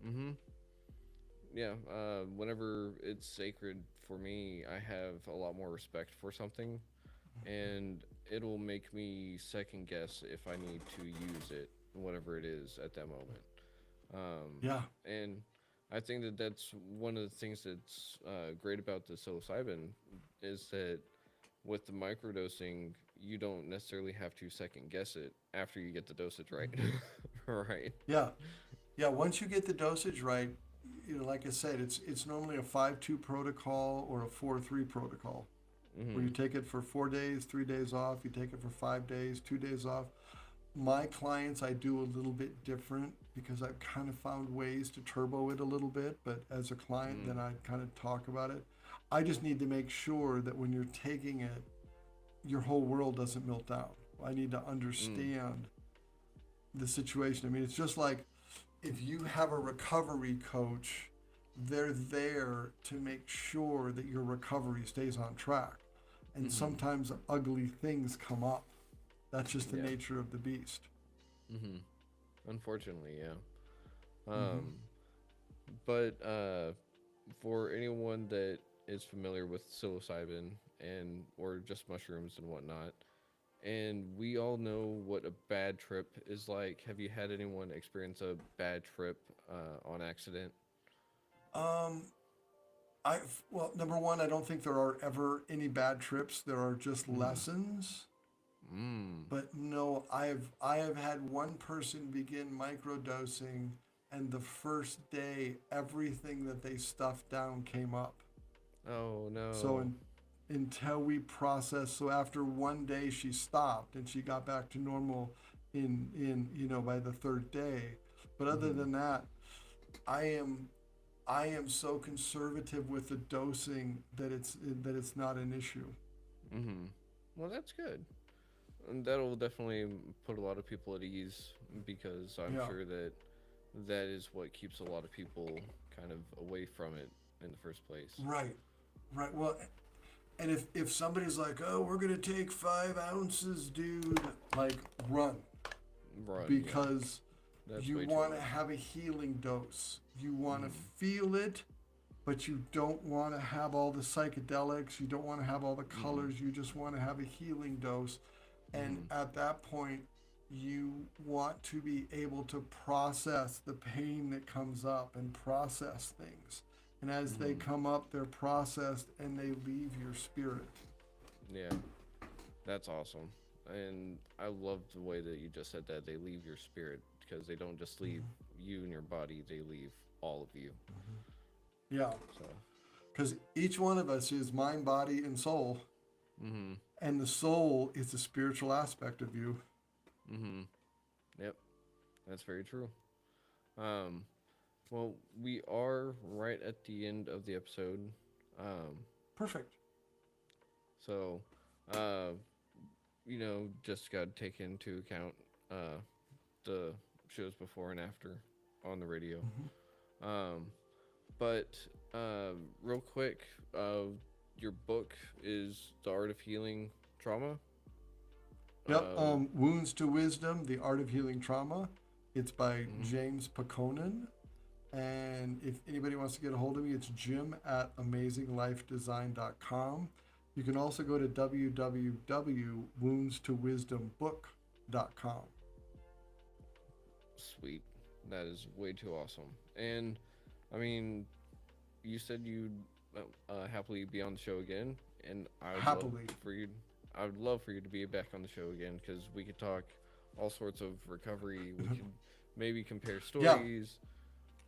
Mm-hmm. Yeah. Whenever it's sacred for me, I have a lot more respect for something, and it'll make me second guess if I need to use it, whatever it is at that moment. Yeah. And I think that that's one of the things that's great about the psilocybin is that with the microdosing, you don't necessarily have to second guess it after you get the dosage right. Right. Yeah. Yeah. Once you get the dosage right, you know, like I said, it's normally a 5-2 protocol or a 4-3 protocol where Mm-hmm. you take it for 4 days, 3 days off. You take it for 5 days, 2 days off. My clients, I do a little bit different because I've kind of found ways to turbo it a little bit. But as a client, Mm. then I kind of talk about it. I just need to make sure that when you're taking it, your whole world doesn't melt down. I need to Mm. understand the situation. I mean, it's just like if you have a recovery coach, they're there to make sure that your recovery stays on track. and Mm-hmm. sometimes ugly things come up. That's just the Yeah. nature of the beast. Mm-hmm. Unfortunately, yeah. Hmm. Um, but for anyone that is familiar with psilocybin and or just mushrooms and whatnot, and we all know what a bad trip is like. Have you had anyone experience a bad trip on accident? Um, I well, number one, I don't think there are ever any bad trips. There are just Mm. lessons. Mm. But no, I have had one person begin microdosing, and the first day, everything that they stuffed down came up. Oh So no. until we processed, so after one day she stopped and she got back to normal in by the third day. But other Mm-hmm. than that, I am I am so conservative with the dosing that it's not an issue. Mm-hmm. Well, that's good. And that'll definitely put a lot of people at ease because I'm Yeah. sure that that is what keeps a lot of people kind of away from it in the first place. Right. Right. Well, and if somebody's like, "Oh, we're gonna take 5 ounces, dude," like run, Run, yeah. because That's you way too want to much. have a healing dose. You want to Mm-hmm. feel it, but you don't want to have all the psychedelics. You don't want to have all the Mm-hmm. colors. You just want to have a healing dose. And Mm-hmm. at that point, you want to be able to process the pain that comes up and process things. And as they Mm-hmm. come up, they're processed and they leave your spirit. Yeah, that's awesome. And I love the way that you just said that they leave your spirit because they don't just leave you and your body, they leave all of you. Yeah, So, because each one of us is mind, body, and soul. mm-hmm. And the soul is the spiritual aspect of you. Mm-hmm. Yep, that's very true. Um, well, we are right at the end of the episode. Um, Perfect. so, uh, just got to take into account uh, the shows before and after on the radio. Hmm. Um, but real quick, your book is The Art of Healing Trauma. Yep. Uh, Wounds to Wisdom: The Art of Healing Trauma. It's by mhm. James Pehkonen. And if anybody wants to get a hold of me, it's Jim at AmazingLifeDesign.com. You can also go to www.woundstowisdombook.com. Sweet. That is way too awesome. And I mean, you said you'd happily be on the show again, and Happily. I would love for you to be back on the show again because we could talk all sorts of recovery. We could maybe compare Yeah. stories.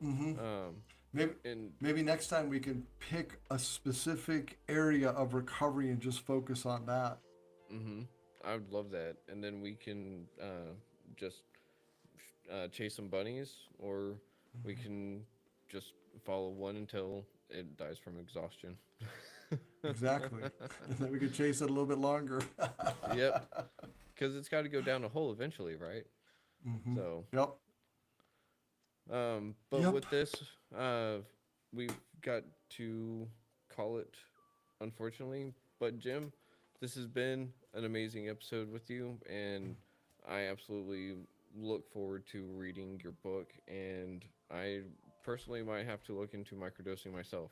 Mm-hmm. Um, Maybe and maybe next time we can pick a specific area of recovery and just focus on that. mm-hmm, I would love that. And then we can just chase some bunnies, or we can just follow one until it dies from exhaustion. Exactly. And then we could chase it a little bit longer. Yep, because it's got to go down a hole eventually, right? Mm-hmm. So, Yep. but Yep. with this, we've got to call it, unfortunately. But Jim, this has been an amazing episode with you, and I absolutely look forward to reading your book. And I personally might have to look into microdosing myself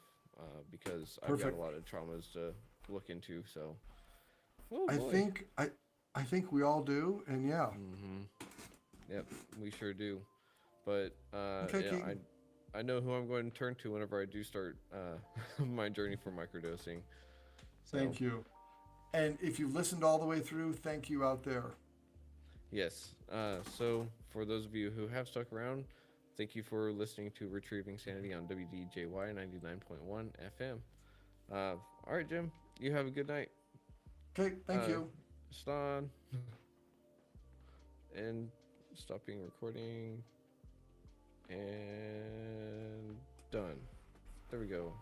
because I've got a Perfect. lot of traumas to look into. So, oh I boy. think I I think we all do, and yeah. Mm-hmm. Yep, we sure do. But Okay, yeah, Keaton. I know who I'm going to turn to whenever I do start my journey for microdosing. So Thank you. And if you've listened all the way through, thank you out there. yes. So for those of you who have stuck around, thank you for listening to Retrieving Sanity on WDJY 99.1 FM. All right, Jim. You have a good night. Okay, thank Uh, you. Stan and stopping recording and done. There we go.